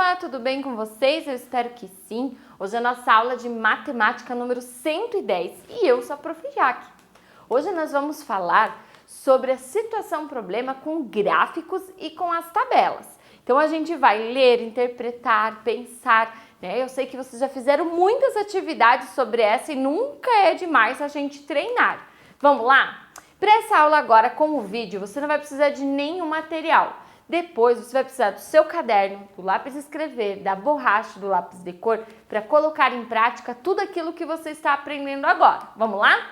Olá, tudo bem com vocês? Eu espero que sim. Hoje é a nossa aula de matemática número 110 e eu sou a Prof. Jaque. Hoje nós vamos falar sobre a situação-problema com gráficos e com as tabelas. Então a gente vai ler, interpretar, pensar, né? Eu sei que vocês já fizeram muitas atividades sobre essa e nunca é demais a gente treinar. Vamos lá? Para essa aula agora com o vídeo, você não vai precisar de nenhum material. Depois você vai precisar do seu caderno, do lápis de escrever, da borracha, do lápis de cor, para colocar em prática tudo aquilo que você está aprendendo agora. Vamos lá?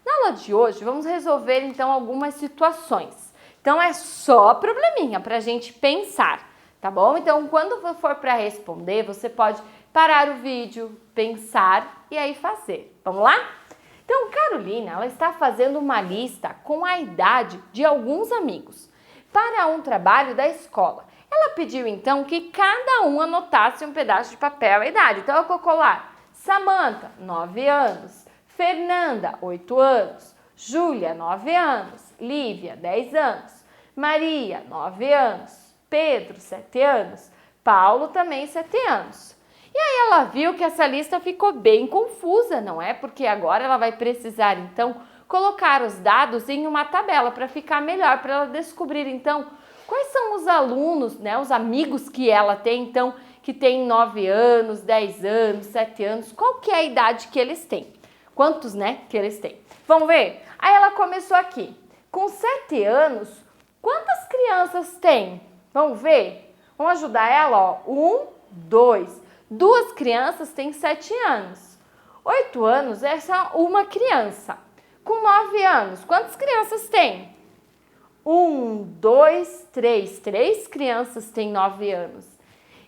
Na aula de hoje, vamos resolver então algumas situações. Então é só probleminha para a gente pensar, tá bom? Então quando for para responder, você pode parar o vídeo, pensar e aí fazer. Vamos lá? Então Carolina, ela está fazendo uma lista com a idade de alguns amigos para um trabalho da escola. Ela pediu então que cada um anotasse um pedaço de papel a idade. Então eu vou colar Samantha, 9 anos, Fernanda, 8 anos, Júlia, 9 anos, Lívia, 10 anos, Maria, 9 anos, Pedro, 7 anos, Paulo também 7 anos. E aí ela viu que essa lista ficou bem confusa, não é? Porque agora ela vai precisar então colocar os dados em uma tabela para ficar melhor, para ela descobrir então quais são os alunos, né, os amigos que ela tem então, que tem 9 anos, 10 anos, 7 anos, qual que é a idade que eles têm? Quantos, né, que eles têm? Vamos ver? Aí ela começou aqui. Com 7 anos, quantas crianças tem? Vamos ver? Vamos ajudar ela, ó. 1, 2. Duas crianças têm 7 anos. 8 anos é só uma criança. Com 9 anos, quantas crianças tem? 1, 2, 3. 3 crianças têm 9 anos.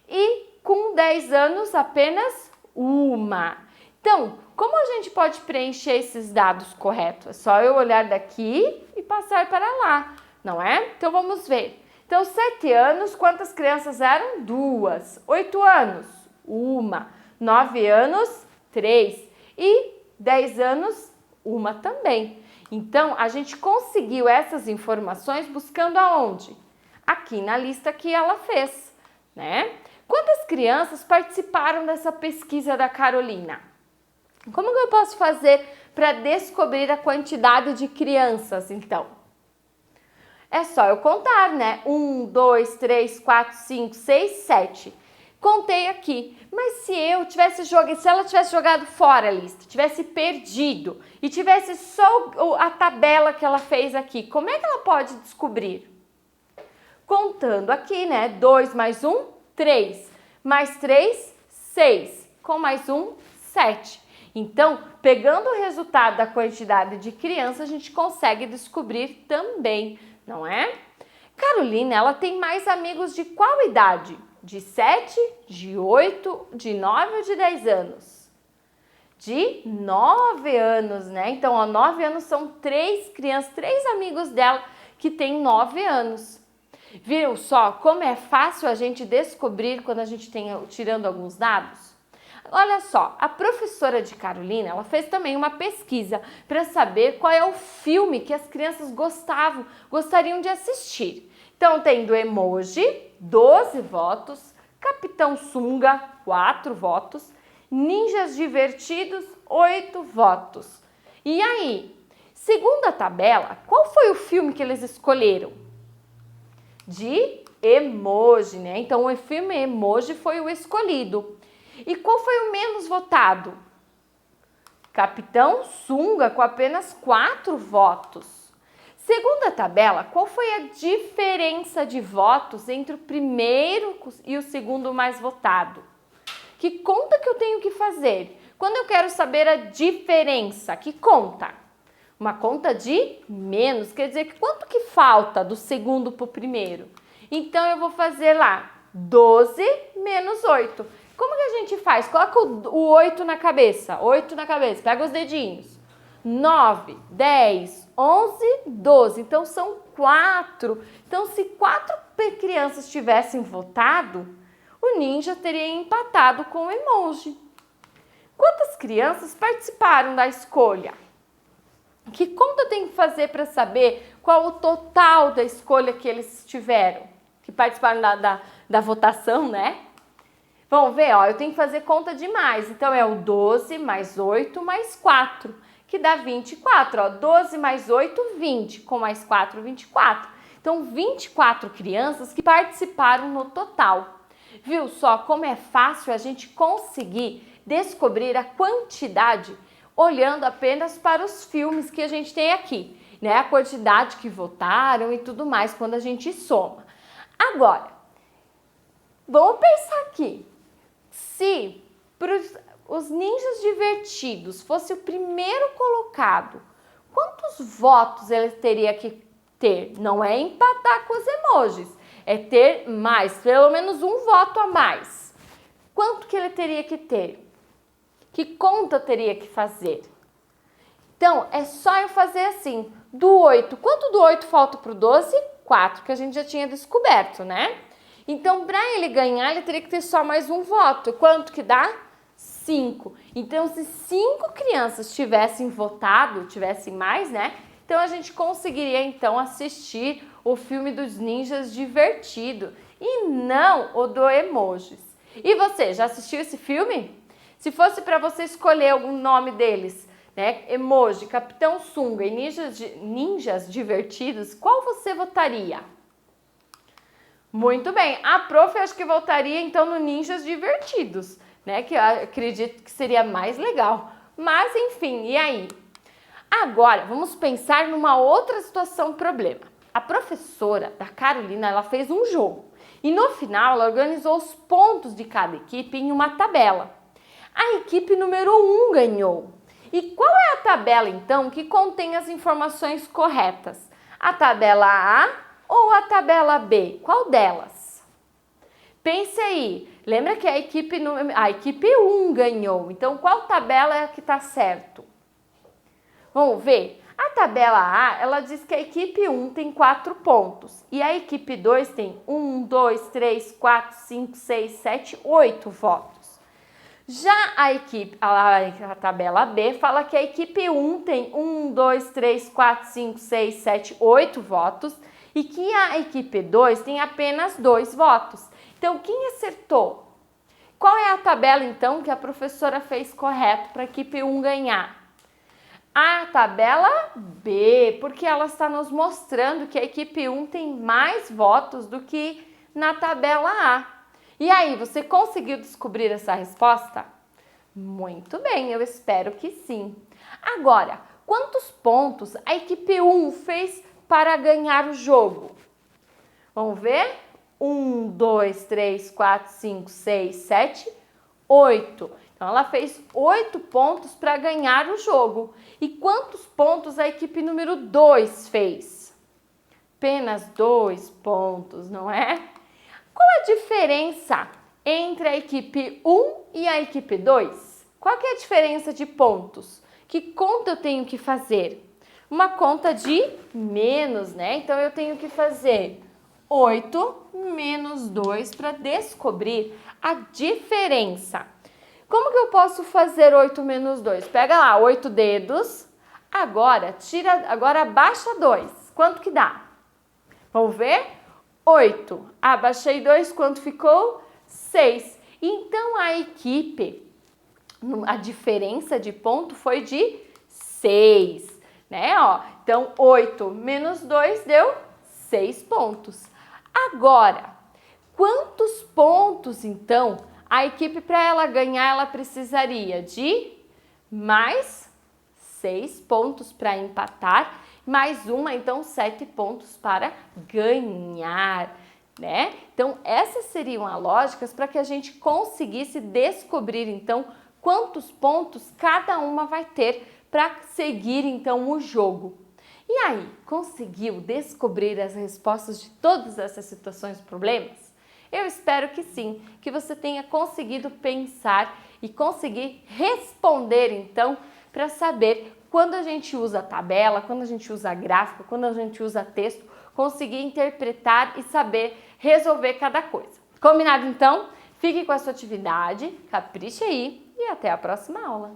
E com 10 anos, apenas uma. Então, como a gente pode preencher esses dados corretos? É só eu olhar daqui e passar para lá, não é? Então, vamos ver. Então, 7 anos, quantas crianças eram? 2. 8 anos? 1. 9 anos? 3. E 10 anos? Uma também. Então, a gente conseguiu essas informações buscando aonde? Aqui na lista que ela fez, né? Quantas crianças participaram dessa pesquisa da Carolina? Como que eu posso fazer para descobrir a quantidade de crianças, então? É só eu contar, né? 1, 2, 3, 4, 5, 6, 7. Contei aqui, mas se ela tivesse jogado fora a lista, tivesse perdido e tivesse só a tabela que ela fez aqui, como é que ela pode descobrir? Contando aqui, né? 2 mais 1, 3. Mais 3, 6. Com mais 1, 7. Então, pegando o resultado da quantidade de crianças, a gente consegue descobrir também, não é? Carolina, ela tem mais amigos de qual idade? De 7, de 8, de 9 ou de 10 anos? De 9 anos, né? Então, ó, 9 anos são 3 crianças, 3 amigos dela que têm 9 anos. Viram só como é fácil a gente descobrir quando a gente tem tirando alguns dados? Olha só, a professora de Carolina, ela fez também uma pesquisa para saber qual é o filme que as crianças gostariam de assistir. Então, tem do emoji, 12 votos, Capitão Sunga, 4 votos, Ninjas Divertidos, 8 votos. E aí, segundo a tabela, qual foi o filme que eles escolheram? De emoji, né? Então, o filme emoji foi o escolhido. E qual foi o menos votado? Capitão Sunga, com apenas 4 votos. Segundo a tabela, qual foi a diferença de votos entre o primeiro e o segundo mais votado? Que conta que eu tenho que fazer? Quando eu quero saber a diferença, que conta? Uma conta de menos, quer dizer, quanto que falta do segundo para o primeiro? Então, eu vou fazer lá 12 menos 8. Como que a gente faz? Coloca o 8 na cabeça. 8 na cabeça. Pega os dedinhos. 9, 10, 11, 12. Então, são 4. Então, se 4 crianças tivessem votado, o ninja teria empatado com o emoji. Quantas crianças participaram da escolha? Que conta tem que fazer para saber qual o total da escolha que eles tiveram? Que participaram da votação, né? Vamos ver, ó, eu tenho que fazer conta de mais. Então, é o 12 mais 8 mais 4, que dá 24. Ó, 12 mais 8, 20. Com mais 4, 24. Então, 24 crianças que participaram no total. Viu só como é fácil a gente conseguir descobrir a quantidade olhando apenas para os filmes que a gente tem aqui, né? A quantidade que votaram e tudo mais quando a gente soma. Agora, vamos pensar aqui. Se os Ninjas Divertidos fosse o primeiro colocado, quantos votos ele teria que ter? Não é empatar com os emojis, é ter mais, pelo menos um voto a mais. Quanto que ele teria que ter? Que conta eu teria que fazer? Então, é só eu fazer assim, do 8. Quanto do 8 falta para o 12? 4, que a gente já tinha descoberto, né? Então, para ele ganhar, ele teria que ter só mais um voto. Quanto que dá? 5. Então, se 5 crianças tivessem votado, tivessem mais, né? Então, a gente conseguiria, então, assistir o filme dos Ninjas Divertido e não o do Emojis. E você, já assistiu esse filme? Se fosse para você escolher algum nome deles, né? Emoji, Capitão Sunga e Ninjas Divertidos, qual você votaria? Muito bem, a prof acho que votaria então no Ninjas Divertidos, né? Que eu acredito que seria mais legal. Mas enfim, e aí? Agora, vamos pensar numa outra situação problema. A professora da Carolina, ela fez um jogo e no final ela organizou os pontos de cada equipe em uma tabela. A equipe número 1 ganhou. E qual é a tabela, então, que contém as informações corretas? A tabela A ou a tabela B? Qual delas? Pense aí. Lembra que a equipe 1 ganhou. Então, qual tabela é a que está certo? Vamos ver. A tabela A, ela diz que a equipe 1 tem 4 pontos. E a equipe 2 tem 1, 2, 3, 4, 5, 6, 7, 8 votos. Já a tabela B fala que a equipe 1 tem 1, 2, 3, 4, 5, 6, 7, 8 votos e que a equipe 2 tem apenas 2 votos. Então, quem acertou? Qual é a tabela, então, que a professora fez correto para a equipe 1 ganhar? A tabela B, porque ela está nos mostrando que a equipe 1 tem mais votos do que na tabela A. E aí, você conseguiu descobrir essa resposta? Muito bem, eu espero que sim. Agora, quantos pontos a equipe 1 fez para ganhar o jogo? Vamos ver? 1, 2, 3, 4, 5, 6, 7, 8. Então, ela fez 8 pontos para ganhar o jogo. E quantos pontos a equipe número 2 fez? Apenas 2 pontos, não é? Qual a diferença entre a equipe 1 e a equipe 2? Qual que é a diferença de pontos? Que conta eu tenho que fazer? Uma conta de menos, né? Então, eu tenho que fazer 8 menos 2 para descobrir a diferença. Como que eu posso fazer 8 menos 2? Pega lá, 8 dedos. Agora, abaixa 2. Quanto que dá? Vamos ver? 8. Abaixei 2, quanto ficou? 6. Então, a equipe, a diferença de ponto foi de 6, né? Ó, então, 8 menos 2 deu 6 pontos. Agora, quantos pontos, então, a equipe, para ela ganhar, ela precisaria de mais 6 pontos para empatar, mais uma, então 7 pontos para ganhar, né? Então, essas seriam as lógicas para que a gente conseguisse descobrir, então, quantos pontos cada uma vai ter para seguir, então, o jogo. E aí, conseguiu descobrir as respostas de todas essas situações e problemas? Eu espero que sim, que você tenha conseguido pensar e conseguir responder, então, para saber quando a gente usa tabela, quando a gente usa gráfico, quando a gente usa texto, conseguir interpretar e saber resolver cada coisa. Combinado, então? Fique com a sua atividade, capriche aí e até a próxima aula!